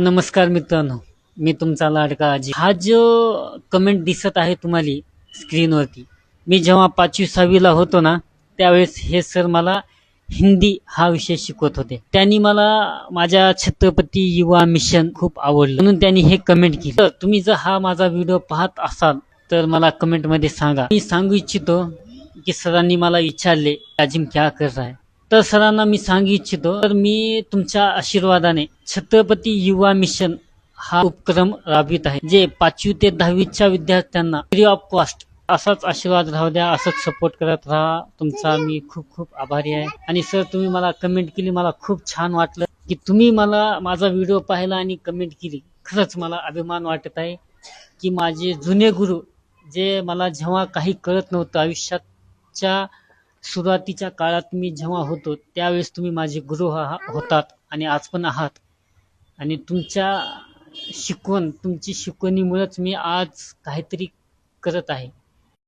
नमस्कार मित्रांनो, मी तुमचा लाडका अजय. हा जो कमेंट दिसत आहे तुम्हाला स्क्रीनवरती, मी जेव्हा 5वी-6वीला होतो ना, त्यावेळेस हे सर मला हिंदी हा विषय शिकवत होते. त्यांनी मला माझ्या छत्रपती युवा मिशन खूप आवडलं, म्हणून त्यांनी हे कमेंट केली. तर तुम्ही जर हा माझा व्हिडिओ पाहत असाल तर मला कमेंटमध्ये सांगा. मी सांगू इच्छितो की सरांनी मला विचारले, अजिम क्या कर रहा है? तर सरांना मी सांगू इच्छितो, तर मी तुमच्या आशीर्वादाने छत्रपती युवा मिशन हा उपक्रम राबवित आहे, जे 5वी ते 10वीच्या विद्यार्थ्यांना फ्री ऑफ कॉस्ट. असाच आशीर्वाद राहू द्या, असंच सपोर्ट करत राहा. तुमचा मी खूप खूप आभारी आहे. आणि सर, तुम्ही मला कमेंट केली, मला खूप छान वाटलं की तुम्ही मला माझा व्हिडिओ पाहिला आणि कमेंट केली. खरंच मला अभिमान वाटत आहे की माझे जुने गुरु, जे मला जेव्हा काही कळत नव्हतं आयुष्याच्या सुरुवातीच्या काळात मी जेव्हा होतो, त्यावेळेस तुम्ही माझे गुरु होतात आणि आज पण आहात. आणि तुमच्या तुमची शिकवणीमुळेच मी आज काहीतरी करत आहे.